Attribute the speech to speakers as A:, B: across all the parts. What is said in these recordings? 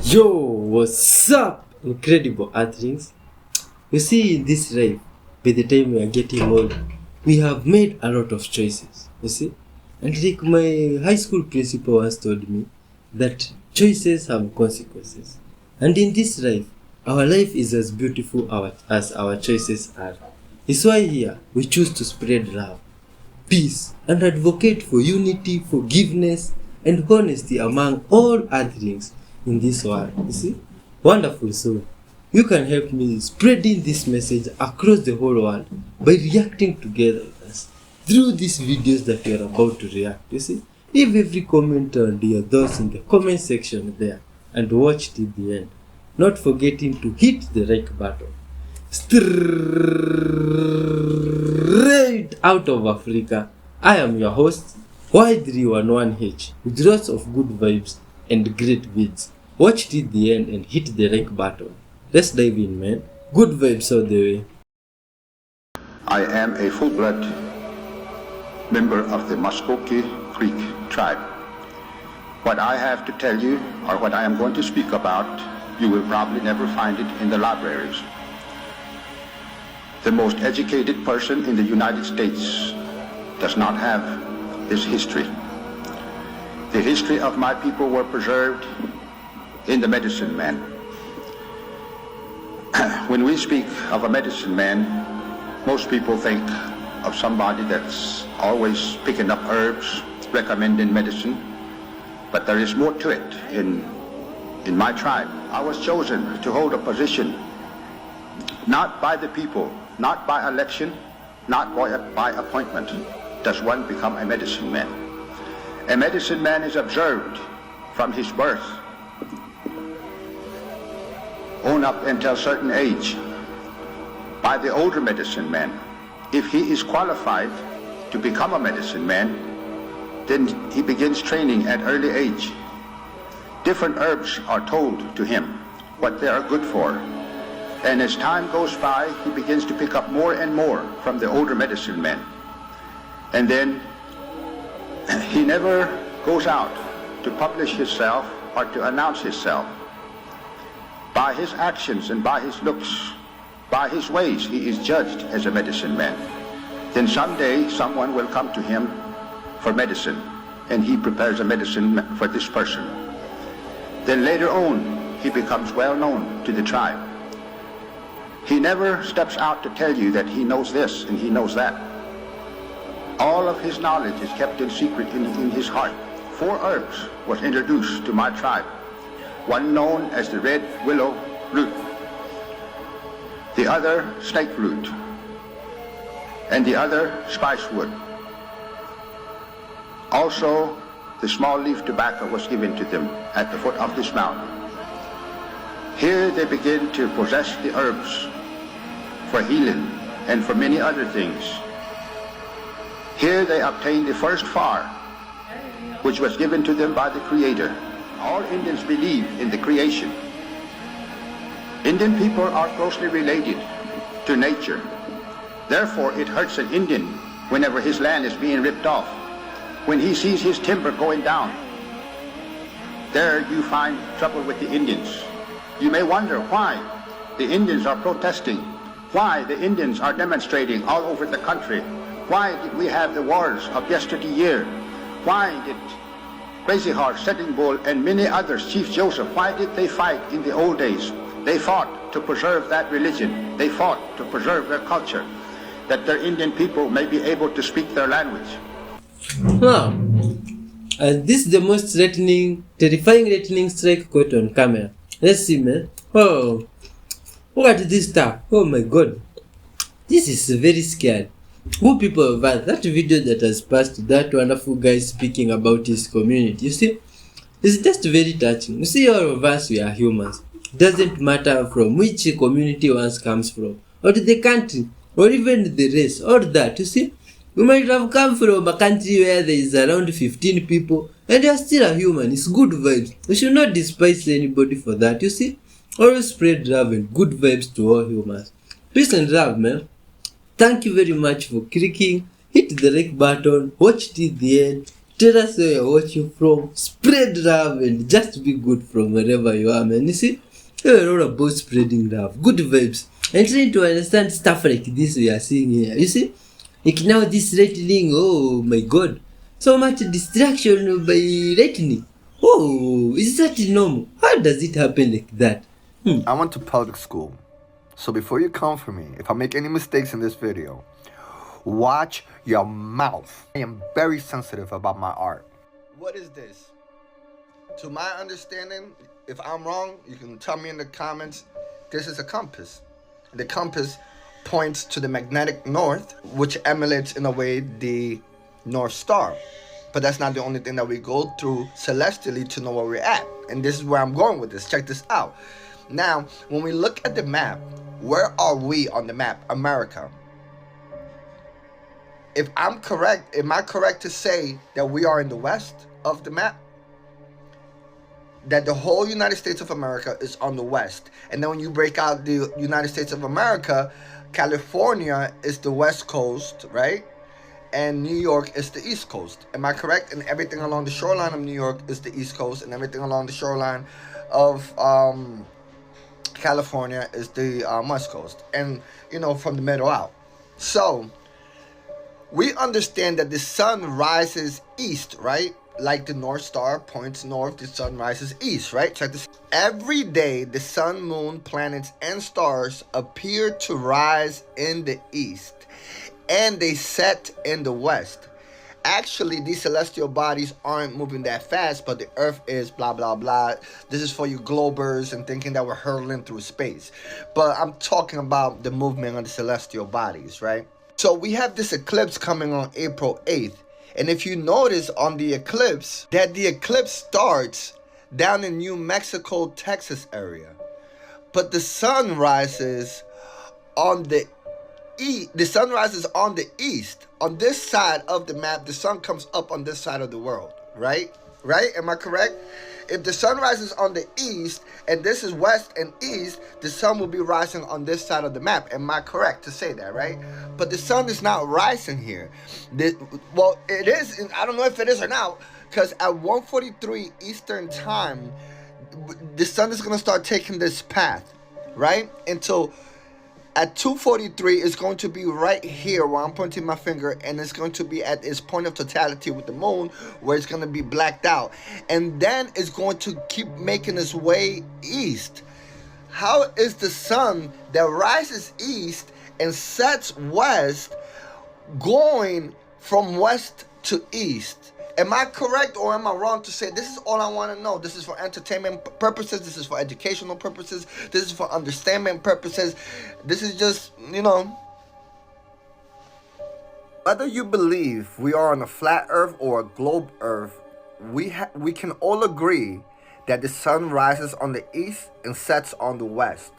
A: Yo, what's up, incredible earthlings? You see, in this life, by the time we are getting old, we have made a lot of choices, you see? And like my high school principal once told me, that choices have consequences. And in this life, our life is as beautiful as our choices are. It's why here, we choose to spread love, peace, and advocate for unity, forgiveness, and honesty among all earthlings in this world. You see? Wonderful. So, you can help me spreading this message across the whole world by reacting together with us through these videos that we are about to react. You see? Leave every comment and your thoughts in the comment section there and watch till the end. Not forgetting to hit the like button. Straight out of Africa, I am your host, Y311H, with lots of good vibes and great vids. Watch till the end and hit the like button. Let's dive in, man. Good vibes all the way.
B: I am a full-blood member of the Muskoka Creek tribe. What I have to tell you, or what I am going to speak about, you will probably never find it in the libraries. The most educated person in the United States does not have this history. The history of my people were preserved in the medicine man. When we speak of a medicine man, most people think of somebody that's always picking up herbs, recommending medicine, but there is more to it. In my tribe, I was chosen to hold a position not by the people, not by election, not by appointment does one become a medicine man. A medicine man is observed from his birth on up until a certain age by the older medicine man. If he is qualified to become a medicine man, then he begins training at early age. Different herbs are told to him what they are good for. And as time goes by, he begins to pick up more and more from the older medicine men. And then he never goes out to publish himself or to announce himself. By his actions and by his looks, by his ways, he is judged as a medicine man. Then someday someone will come to him for medicine, and he prepares a medicine for this person. Then later on, he becomes well known to the tribe. He never steps out to tell you that he knows this and he knows that. All of his knowledge is kept in secret in his heart. 4 herbs was introduced to my tribe. One known as the red willow root, the other snake root, and the other spicewood. Also, the small leaf tobacco was given to them at the foot of this mountain. Here they begin to possess the herbs for healing and for many other things. Here they obtain the first fire, which was given to them by the Creator. All Indians believe in the creation. Indian people are closely related to nature. Therefore, it hurts an Indian whenever his land is being ripped off. When he sees his timber going down, there you find trouble with the Indians. You may wonder why the Indians are protesting, why the Indians are demonstrating all over the country. Why did we have the wars of yesteryear? Why did Crazy Horse, Sitting Bull, and many others, Chief Joseph, why did they fight in the old days? They fought to preserve that religion. They fought to preserve their culture, that their Indian people may be able to speak their language.
A: Wow. And this is the most terrifying lightning strike caught on camera. Let's see, man. Oh, look at this stuff. Oh my god. This is very scary. Who people have had that video that has passed, that wonderful guy speaking about his community. You see, it's just very touching. You see, all of us, we are humans. Doesn't matter from which community one comes from, or the country, or even the race, or that. You see, you might have come from a country where there is around 15 people, and you are still a human. It's good vibes. We should not despise anybody for that. You see, always spread love and good vibes to all humans. Peace and love, man. Thank you very much for clicking. Hit the like button, watch till the end, Tell us where you're watching from. Spread love and just be good from wherever you are, man. You see, we're all about spreading love, good vibes, and trying to understand stuff like this we are seeing here. You see, like now this lightning, oh my god, so much distraction by lightning. Oh, is that normal? How does it happen like that?
C: I went to public school, so before you come for me, if I make any mistakes in this video, watch your mouth. I am very sensitive about my art. What is this? To my understanding, if I'm wrong, you can tell me in the comments. This is a compass. The compass points to the magnetic north, which emulates in a way the North Star. But that's not the only thing that we go through celestially to know where we're at. And this is where I'm going with this. Check this out. Now, when we look at the map, where are we on the map? America. If I'm correct, am I correct to say that we are in the west of the map? That the whole United States of America is on the west. And then when you break out the United States of America, California is the west coast, right? And New York is the east coast. Am I correct? And everything along the shoreline of New York is the east coast, and everything along the shoreline of California is the west coast. And, you know, from the middle out. So, we understand that the sun rises east, right? Like the North Star points north, the sun rises east, right? Check this. Every day, the sun, moon, planets, and stars appear to rise in the east, and they set in the west. Actually, these celestial bodies aren't moving that fast, but the earth is blah, blah, blah. This is for you globers and thinking that we're hurtling through space. But I'm talking about the movement of the celestial bodies, right? So we have this eclipse coming on April 8th. And if you notice on the eclipse, that the eclipse starts down in New Mexico, Texas area. But the sun rises on the sun rises on the east. On this side of the map, the sun comes up on this side of the world, right? Right? Am I correct? If the sun rises on the east, and this is west and east, the sun will be rising on this side of the map. Am I correct to say that, right? But the sun is not rising here. Well, it is. I don't know if it is or not, because at 1:43 Eastern time, the sun is going to start taking this path, right? Until at 2:43, it's going to be right here where I'm pointing my finger, and it's going to be at its point of totality with the moon, where it's going to be blacked out. And then it's going to keep making its way east. How is the sun that rises east and sets west going from west to east? Am I correct or am I wrong to say this is all I want to know? This is for entertainment purposes. This is for educational purposes. This is for understanding purposes. This is just, you know. Whether you believe we are on a flat earth or a globe earth, we can all agree that the sun rises on the east and sets on the west.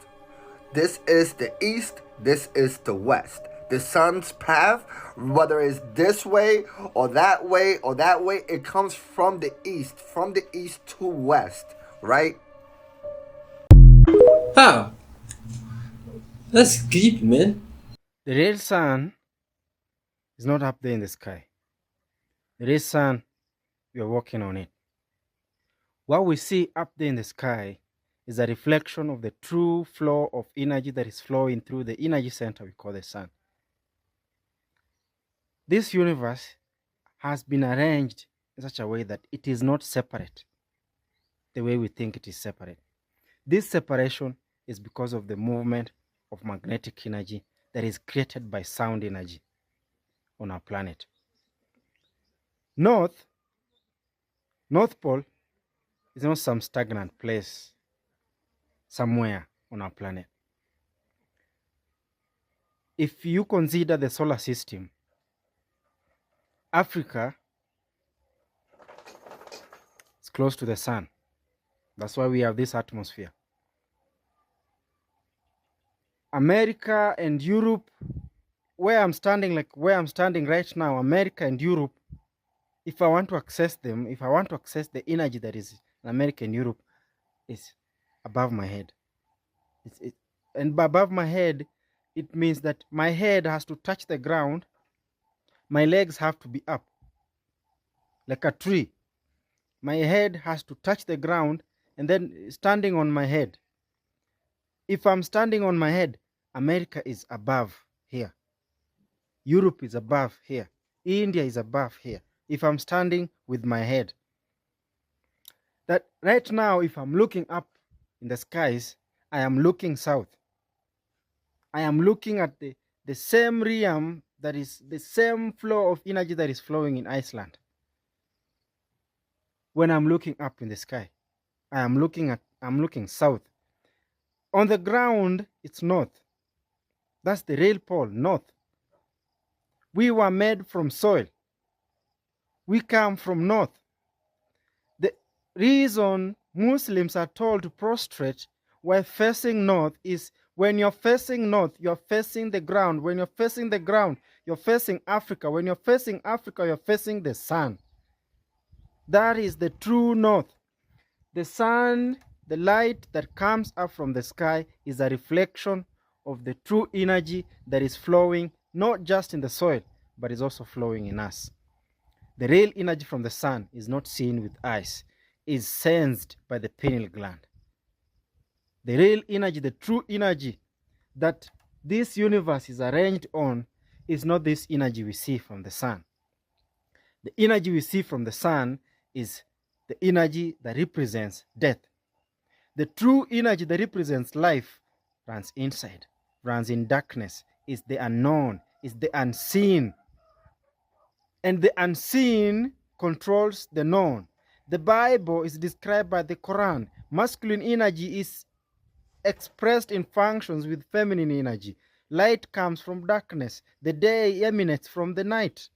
C: This is the east. This is the west. The sun's path, whether it's this way or that way or that way, it comes from the east to west, right?
A: How? That's creepy, man.
D: The real sun is not up there in the sky. The real sun, we are walking on it. What we see up there in the sky is a reflection of the true flow of energy that is flowing through the energy center we call the sun. This universe has been arranged in such a way that it is not separate the way we think it is separate. This separation is because of the movement of magnetic energy that is created by sound energy on our planet. North Pole is not some stagnant place somewhere on our planet. If you consider the solar system, Africa is close to the sun. That's why we have this atmosphere. America and Europe, where I'm standing right now, America and Europe, if I want to access them, if I want to access the energy that is in America and Europe, is above my head. And above my head, it means that my head has to touch the ground. My legs have to be up. like a tree. My head has to touch the ground and then standing on my head. If I'm standing on my head, America is above here. Europe is above here. India is above here. If I'm standing with my head. That right now, if I'm looking up in the skies, I am looking south. I am looking at the same realm, that is the same flow of energy that is flowing in Iceland. When I'm looking up in the sky, I'm looking south. On the ground, it's north. That's the real pole, north. We were made from soil. We come from north. The reason Muslims are told to prostrate while facing north is when you're facing north, you're facing the ground. When you're facing the ground, you're facing Africa. When you're facing Africa, you're facing the sun. That is the true north. The sun, the light that comes up from the sky, is a reflection of the true energy that is flowing not just in the soil, but is also flowing in us. The real energy from the sun is not seen with eyes, is sensed by the pineal gland. The real energy, the true energy that this universe is arranged on, is not this energy we see from the sun. The energy we see from the sun is the energy that represents death. The true energy that represents life runs inside, runs in darkness, is the unknown, is the unseen. And the unseen controls the known. The Bible is described by the Quran. Masculine energy is expressed in functions with feminine energy. Light comes from darkness. The day emanates from the night.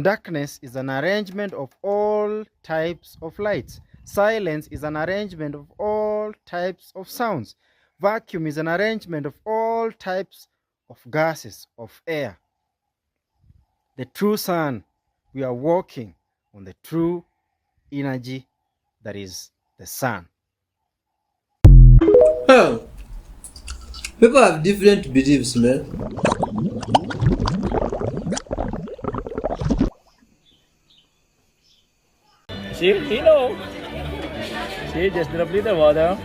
D: Darkness is an arrangement of all types of lights. Silence is an arrangement of all types of sounds. Vacuum is an arrangement of all types of gases, of air. The true sun, we are walking on the true energy that is the sun.
A: Huh. People have different beliefs, man.
E: See, he know. See, just drop little water.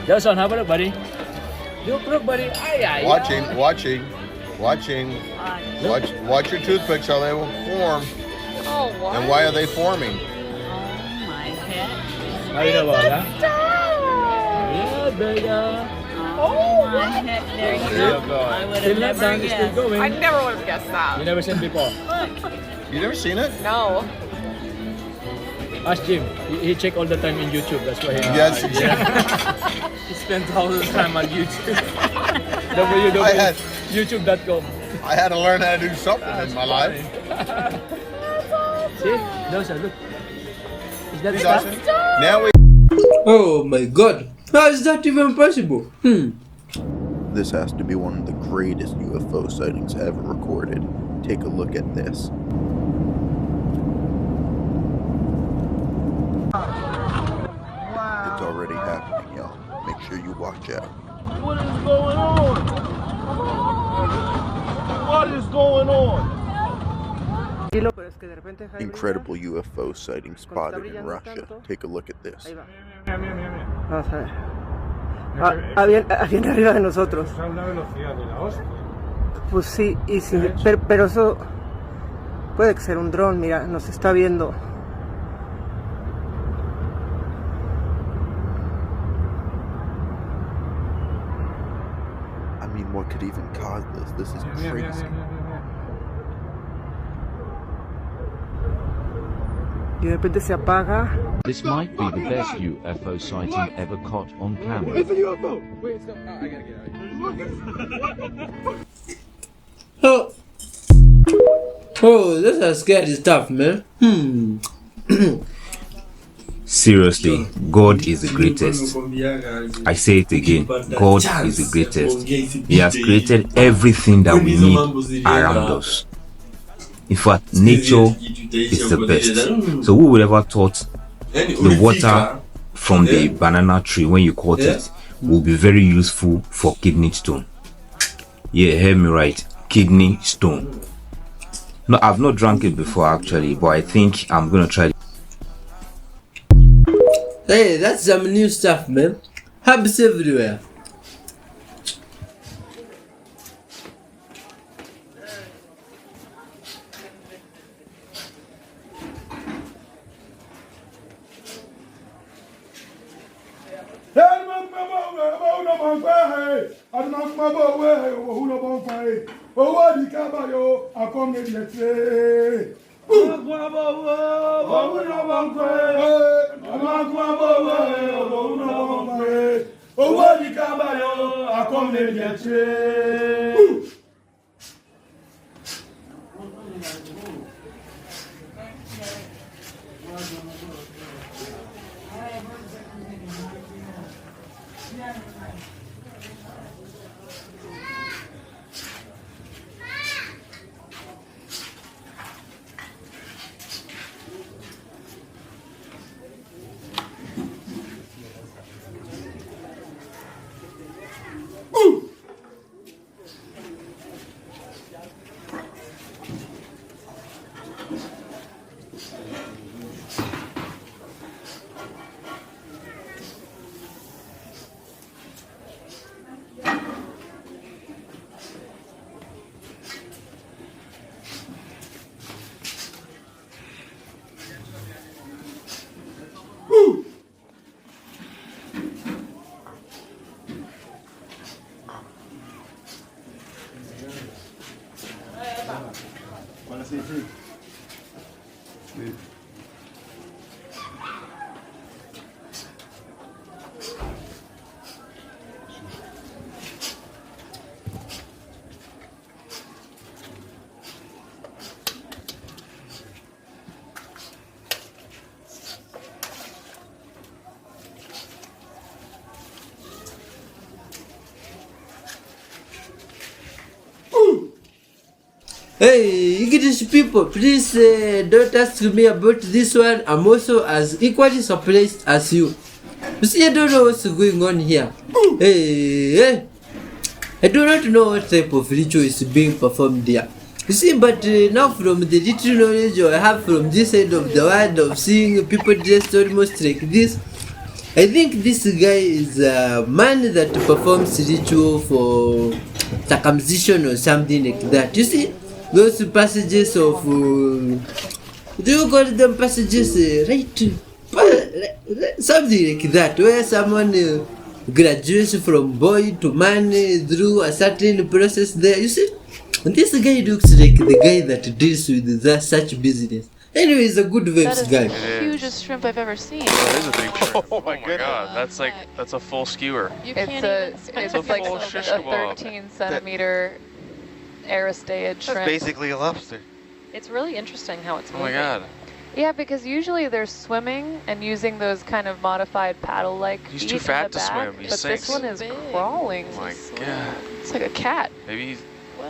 E: Johnson, have a look, buddy. Look, buddy. Aye, aye.
C: Watching. Watch your toothpicks, how they will form.
F: Oh, what?
C: And why are they forming?
F: Oh, my head.
E: How you know about that?
F: Stop!
E: Yeah, baby.
F: Oh, my head. There you
E: Still
F: go.
E: going.
F: I would
E: Still
F: have
E: not
F: never
E: done, still
F: guessed.
E: going.
F: I never would have guessed that.
E: You never seen before.
C: You never seen it?
F: No.
E: Ask Jim. He check all the time in YouTube. That's why he
C: Yes.
E: He spends all his time on YouTube.
C: had-
E: YouTube.com.
C: I had to learn how to do something in my life.
E: See? Those are, look. Is that
C: Dawson,
E: stuff?
C: now we.
A: Oh my god. How is that even possible?
G: This has to be one of the greatest UFO sightings ever recorded. Take a look at this. It's already happening, y'all. Make sure you watch out.
H: What is going on? What is going on?
G: Incredible UFO sighting spotted in Russia. Take a look at this.
I: Vamos a ver. Viene arriba de nosotros. Pues sí, y sí, pero eso puede que sea un dron, mira, nos está viendo.
G: I mean, what could even cause this? This is crazy.
I: Y de repente se apaga.
J: This might be the best UFO sighting ever caught on camera.
H: It's a UFO! Wait, stop. I gotta get out.
A: Oh, this is scary stuff, man.
K: Seriously, God is the greatest. I say it again, God is the greatest. He has created everything that we need around us. In fact, nature is the best. So who would ever thought the water from the banana tree, when you caught it, will be very useful for kidney stone? Yeah, hear me right. kidney stone. No, I've not drunk it before actually, but I think I'm gonna try it.
A: Hey, that's some new stuff, man. Herbs everywhere. Hey, English people, please don't ask me about this one. I'm also as equally surprised as you. You see, I don't know what's going on here. Hey, I do not know what type of ritual is being performed here. You see, but now from the little knowledge I have from this side of the world of seeing people dressed almost like this, I think this guy is a man that performs ritual for circumcision or something like that. You see, those passages of, do you call them passages, right? Something like that, where someone graduates from boy to man through a certain process there. You see, and this guy looks like the guy that deals with such business. Anyway, he's a good vibes guy.
L: That is the hugest shrimp I've ever seen.
M: That is a big shrimp. Oh my god, that's a full skewer.
L: It's like a 13 centimeter Aristeid shrimp.
M: That's basically a lobster.
L: It's really interesting how it's moving.
M: Oh my god.
L: Yeah, because usually they're swimming and using those kind of modified paddle-like feet.
M: He's too fat to swim. He
L: but
M: sinks.
L: this one is crawling.
M: Oh my god.
L: It's like a cat.
M: Maybe he's...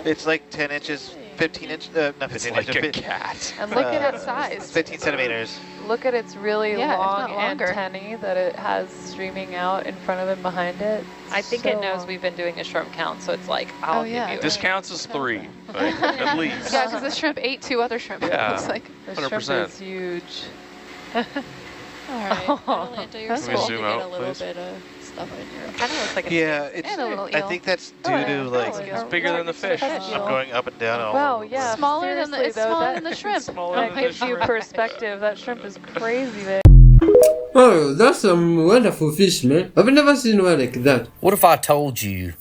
N: It's like 10 inches, 15 inches, not 15
M: it's like
N: inches.
M: a cat.
L: And look at its size.
N: 15 centimeters.
L: Look at its really
F: Yeah, if
L: long
F: not longer.
L: antennae that it has streaming out in front of and behind it.
F: I think
L: So
F: it knows
L: long.
F: we've been doing a shrimp count, so it's like, I'll give you
M: This
F: it.
M: counts as 3, like, at least.
L: Yeah, because the shrimp ate 2 other shrimp.
M: Yeah,
L: It looks like the
M: 100%.
L: shrimp is huge.
F: Alright, Atlanta, you're
L: That's
F: supposed
L: cool.
F: to
M: zoom
F: get
M: out,
F: a little
M: please?
F: bit of stuff in your...
L: Kind of looks like a
N: Yeah,
L: snake.
N: it's.
L: And a little
N: I
L: eel.
N: think that's due
L: Oh,
N: to
L: yeah.
N: like.
M: It's bigger than the fish.
N: I'm going up and down all
L: Wow,
N: over.
L: yeah.
F: Smaller than the-
L: seriously,
F: it's
L: though,
F: smaller
L: that-
F: than the shrimp.
M: Smaller
L: That
M: than the
L: gives you
M: shrimp.
L: perspective. That shrimp is crazy big.
A: Oh, that's some wonderful fish, man. I've never seen one like that.
O: What if I told you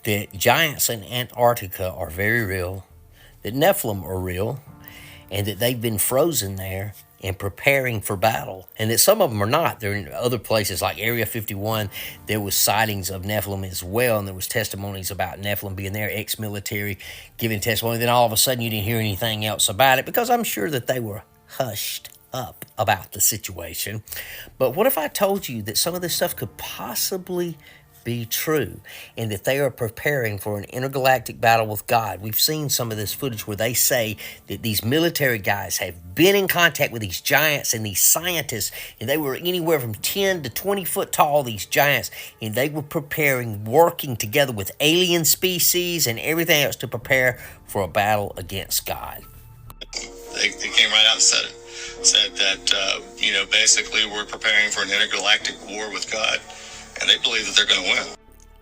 O: that giants in Antarctica are very real, that Nephilim are real, and that they've been frozen there and preparing for battle, and that some of them are not? They're in other places like Area 51. There was sightings of Nephilim as well, and there was testimonies about Nephilim being there, ex-military giving testimony. Then all of a sudden you didn't hear anything else about it, because I'm sure that they were hushed up about the situation. But what if I told you that some of this stuff could possibly be true and that they are preparing for an intergalactic battle with God. We've seen some of this footage where they say that these military guys have been in contact with these giants and these scientists, and they were anywhere from 10 to 20 foot tall, these giants, and they were preparing, working together with alien species and everything else to prepare for a battle against God.
P: They came right out and said it. Said that, basically we're preparing for an intergalactic war with God, and they believe that they're going to win.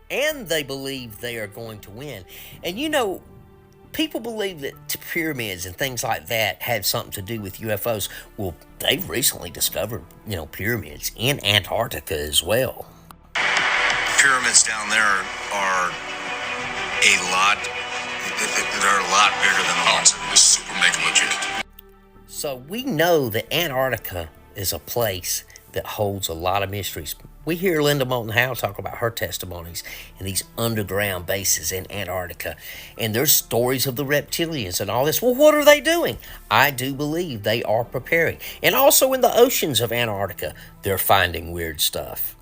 O: And they believe they are going to win. And people believe that pyramids and things like that had something to do with UFOs. Well, they've recently discovered, pyramids in Antarctica as well.
Q: Pyramids down there are a lot bigger than the ones in the super mega legit.
O: So we know that Antarctica is a place that holds a lot of mysteries. We hear Linda Moulton Howe talk about her testimonies in these underground bases in Antarctica. And there's stories of the reptilians and all this. Well, what are they doing? I do believe they are preparing. And also in the oceans of Antarctica, they're finding weird stuff.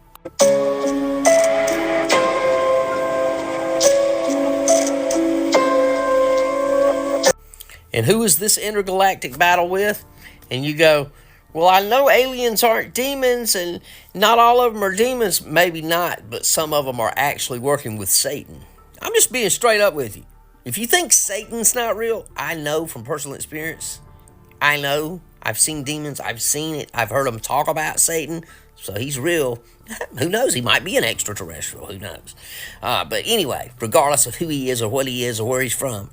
O: And who is this intergalactic battle with? And you go, well, I know aliens aren't demons, and not all of them are demons. Maybe not, but some of them are actually working with Satan. I'm just being straight up with you. If you think Satan's not real, I know from personal experience. I know. I've seen demons. I've seen it. I've heard them talk about Satan. So he's real. Who knows? He might be an extraterrestrial. Who knows? But anyway, regardless of who he is or what he is or where he's from,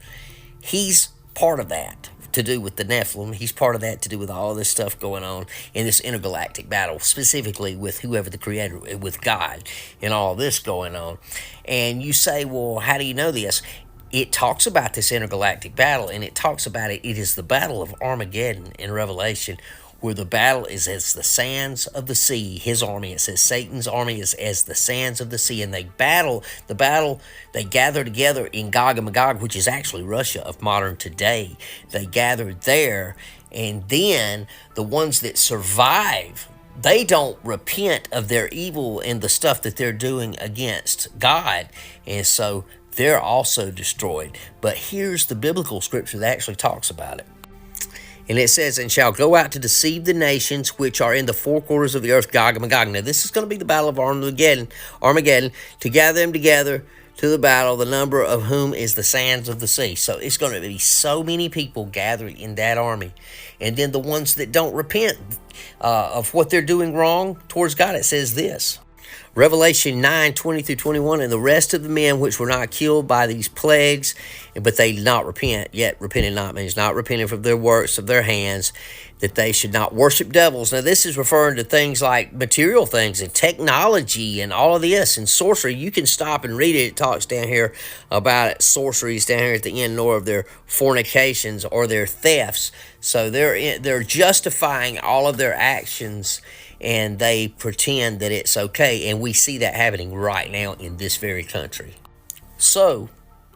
O: he's part of that to do with the Nephilim. He's part of that to do with all this stuff going on in this intergalactic battle, specifically with whoever the creator, with God, and all this going on. And you say, well, how do you know this? It talks about this intergalactic battle, and it talks about it. It is the battle of Armageddon in Revelation, where the battle is as the sands of the sea. His army, it says Satan's army is as the sands of the sea, and they gather together in Gog and Magog, which is actually Russia of modern today. They gathered there, and then the ones that survive, they don't repent of their evil and the stuff that they're doing against God, and so they're also destroyed. But here's the biblical scripture that actually talks about it. And it says, and shall go out to deceive the nations which are in the four quarters of the earth, Gog and Magog. Now, this is going to be the battle of Armageddon, to gather them together to the battle, the number of whom is the sands of the sea. So it's going to be so many people gathering in that army. And then the ones that don't repent of what they're doing wrong towards God, it says this. Revelation 9:20-21, and the rest of the men which were not killed by these plagues, but they did not repent, yet repented not means not repenting from their works of their hands, that they should not worship devils. Now this is referring to things like material things and technology and all of this and sorcery. You can stop and read it. It talks down here about it, sorceries down here at the end, nor of their fornications or their thefts. So they're justifying all of their actions, and they pretend that it's okay. And we see that happening right now in this very country. So,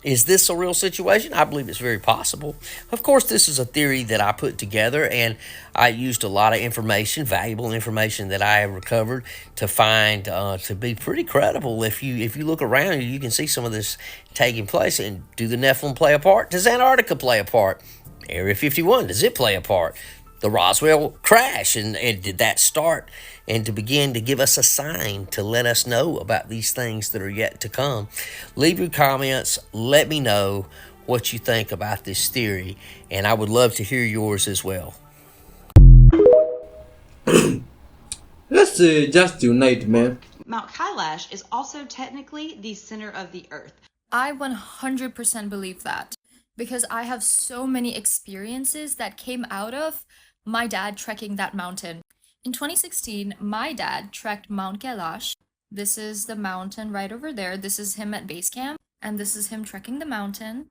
O: is this a real situation? I believe it's very possible. Of course, this is a theory that I put together, and I used a lot of information, valuable information that I have recovered to find to be pretty credible. If you look around, you can see some of this taking place. And do the Nephilim play a part? Does Antarctica play a part? Area 51, does it play a part? The Roswell crash, and did that start and to begin to give us a sign to let us know about these things that are yet to come? Leave your comments. Let me know what you think about this theory, and I would love to hear yours as well.
A: Let's just unite, man.
R: Mount Kailash is also technically the center of the earth.
S: I 100% believe that, because I have so many experiences that came out of my dad trekking that mountain. In 2016, my dad trekked Mount Kailash. This is the mountain right over there. This is him at base camp, and this is him trekking the mountain.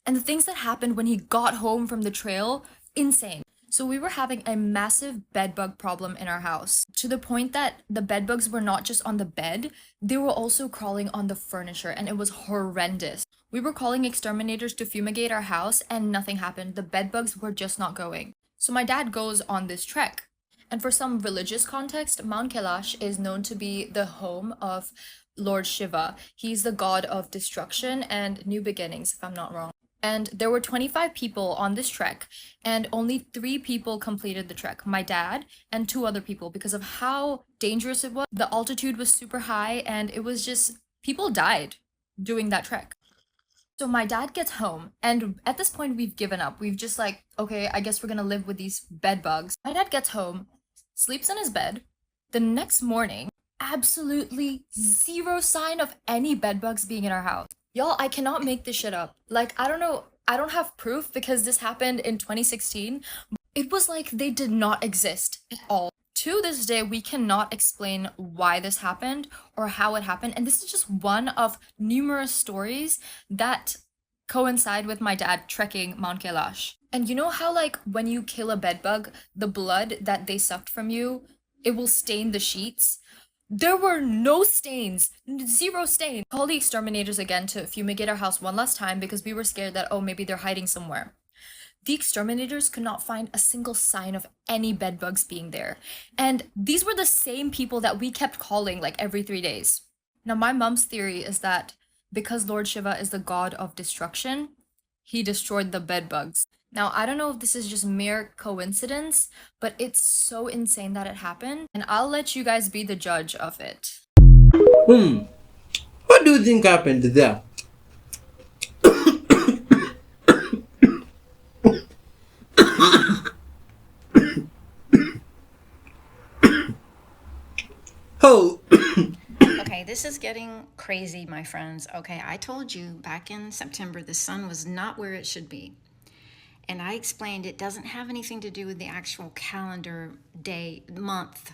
S: And the things that happened when he got home from the trail, insane. So we were having a massive bedbug problem in our house, to the point that the bedbugs were not just on the bed, they were also crawling on the furniture, and it was horrendous. We were calling exterminators to fumigate our house, and nothing happened. The bedbugs were just not going. So my dad goes on this trek. And for some religious context, Mount Kailash is known to be the home of Lord Shiva. He's the god of destruction and new beginnings, if I'm not wrong. And there were 25 people on this trek, and only 3 people completed the trek. My dad and 2 other people, because of how dangerous it was. The altitude was super high, and it was just, people died doing that trek. So my dad gets home, and at this point we've given up. We've just like, okay, I guess we're gonna live with these bed bugs. My dad gets home, sleeps in his bed. The next morning, absolutely 0 sign of any bed bugs being in our house. Y'all, I cannot make this shit up. Like, I don't know, I don't have proof because this happened in 2016. It was like they did not exist at all. To this day, we cannot explain why this happened or how it happened. And this is just one of numerous stories that coincide with my dad trekking Mount Kailash. And you know how, like, when you kill a bedbug, the blood that they sucked from you, it will stain the sheets? There were no stains, 0 stain. Call the exterminators again to fumigate our house one last time because we were scared that, oh, maybe they're hiding somewhere. The exterminators could not find a single sign of any bedbugs being there. And these were the same people that we kept calling like every 3 days. Now, my mom's theory is that because Lord Shiva is the god of destruction, he destroyed the bedbugs. Now, I don't know if this is just mere coincidence, but it's so insane that it happened, and I'll let you guys be the judge of it.
A: What do you think happened there? Oh.
T: Okay, this is getting crazy, my friends. Okay, I told you back in September the sun was not where it should be. And I explained it doesn't have anything to do with the actual calendar day, month,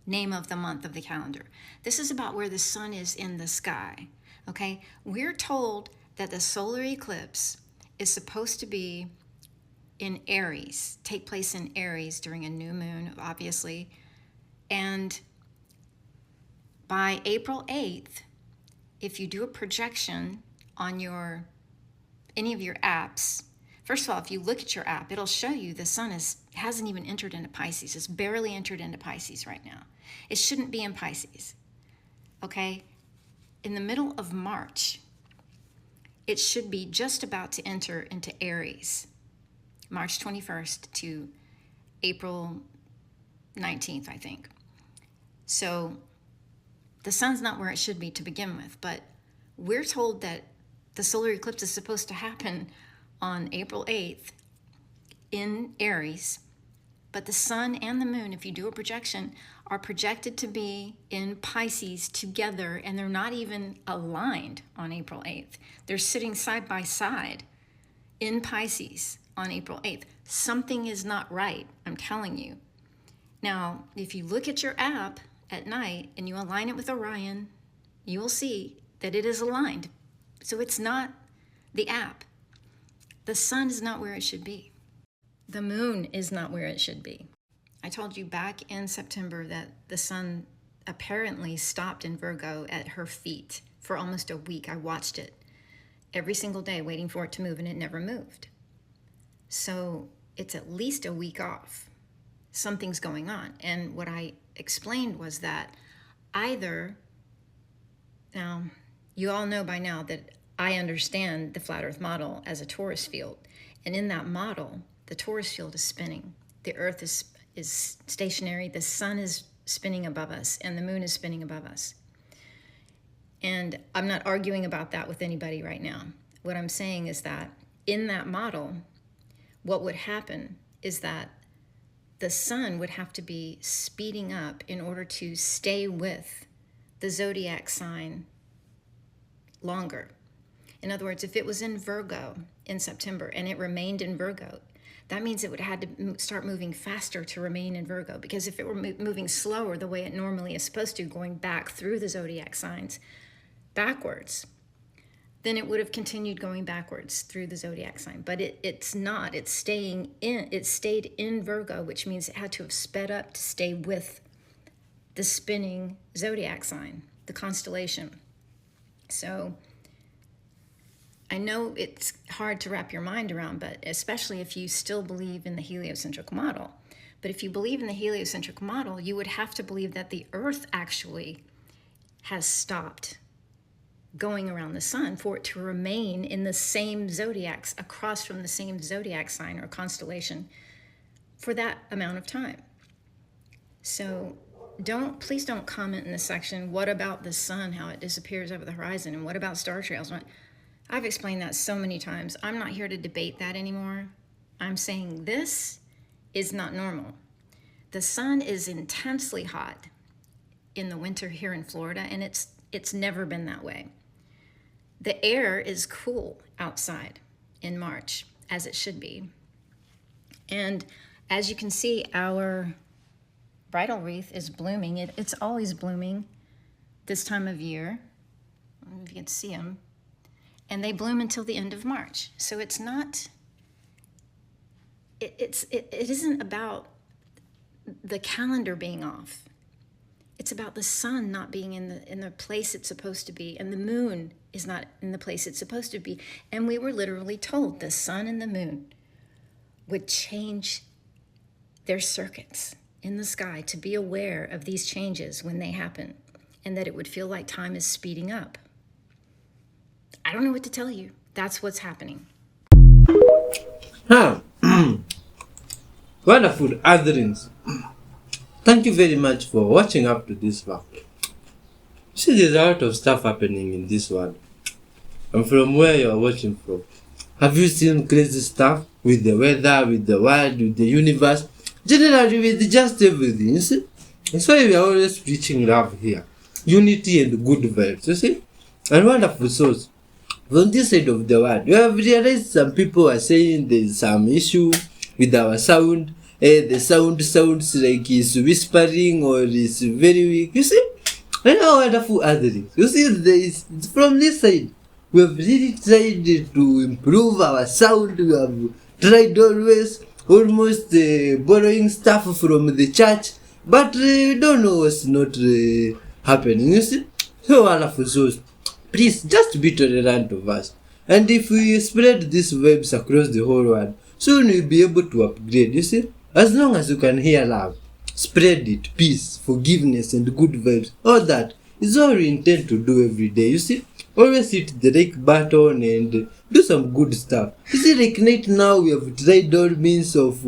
T: name of the month of the calendar. This is about where the sun is in the sky. Okay, we're told that the solar eclipse is supposed to be in Aries, take place in Aries during a new moon, obviously. And by April 8th, if you do a projection on any of your apps, first of all, if you look at your app, it'll show you the sun hasn't even entered into Pisces. It's barely entered into Pisces right now. It shouldn't be in Pisces, okay? In the middle of March, it should be just about to enter into Aries, March 21st to April 19th, I think. So the sun's not where it should be to begin with, but we're told that the solar eclipse is supposed to happen on April 8th in Aries, but the sun and the moon, if you do a projection, are projected to be in Pisces together, and they're not even aligned on April 8th. They're sitting side by side in Pisces on April 8th. Something is not right, I'm telling you. Now, if you look at your app at night and you align it with Orion, you will see that it is aligned. So it's not the app. The sun is not where it should be. The moon is not where it should be. I told you back in September that the sun apparently stopped in Virgo at her feet for almost a week. I watched it every single day waiting for it to move, and it never moved. So it's at least a week off. Something's going on. And what I explained was that either, now you all know by now that I understand the flat earth model as a torus field. And in that model, the torus field is spinning. The earth is stationary, the sun is spinning above us, and the moon is spinning above us. And I'm not arguing about that with anybody right now. What I'm saying is that in that model, what would happen is that the sun would have to be speeding up in order to stay with the zodiac sign longer. In other words, if it was in Virgo in September and it remained in Virgo, that means it would have had to start moving faster to remain in Virgo, because if it were moving slower the way it normally is supposed to, going back through the zodiac signs backwards, then it would have continued going backwards through the zodiac sign. But it's not. It's staying in. It stayed in Virgo, which means it had to have sped up to stay with the spinning zodiac sign, the constellation. So I know it's hard to wrap your mind around, but especially if you still believe in the heliocentric model. But if you believe in the heliocentric model, you would have to believe that the Earth actually has stopped going around the sun for it to remain in the same zodiacs, across from the same zodiac sign or constellation for that amount of time. So please don't comment in this section, what about the sun, how it disappears over the horizon, and what about star trails? I've explained that so many times. I'm not here to debate that anymore. I'm saying this is not normal. The sun is intensely hot in the winter here in Florida, and it's never been that way. The air is cool outside in March, as it should be. And as you can see, our bridal wreath is blooming. It's always blooming this time of year. I don't know if you can see them. And they bloom until the end of March. So it's not, it isn't about the calendar being off. It's about the sun not being in the place it's supposed to be, and the moon is not in the place it's supposed to be. And we were literally told the sun and the moon would change their circuits in the sky to be aware of these changes when they happen, and that it would feel like time is speeding up. I don't know what to tell you. That's what's happening.
A: Wonderful otherings. Thank you very much for watching up to this far. See, there's a lot of stuff happening in this world. And from where you are watching from, have you seen crazy stuff with the weather, with the world, with the universe? Generally, with just everything, you see? That's why we are always preaching love here. Unity and good vibes, you see? And wonderful souls. From this side of the world, we have realized some people are saying there's some issue with our sound. The sound sounds like it's whispering or it's very weak, you see? And how wonderful other things. You see, from this side, we have really tried to improve our sound. We have tried always almost borrowing stuff from the church, but we don't know what's not happening, you see? So wonderful souls, please just be tolerant of us. And if we spread these vibes across the whole world, soon we'll be able to upgrade, you see? As long as you can hear love, spread it, peace, forgiveness, and good vibes. All that is all we intend to do every day, you see? Always hit the like button and do some good stuff. You see, like right now we have tried all means of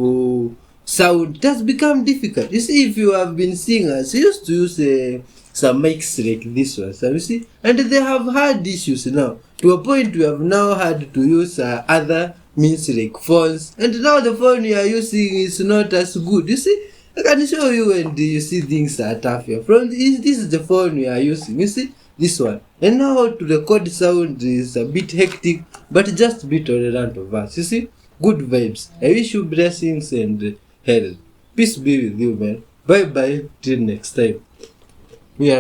A: sound. It has become difficult. You see, if you have been seeing us, we used to use some mics like this one, so you see? And they have had issues now. To a point we have now had to use other means like phones, and now the phone you are using is not as good, you see? I can show you when you see things are tough here. This is the phone we are using, you see? This one. And now to record sound is a bit hectic, but just be tolerant of us, you see? Good vibes. I wish you blessings and health. Peace be with you, man. Bye bye, till next time.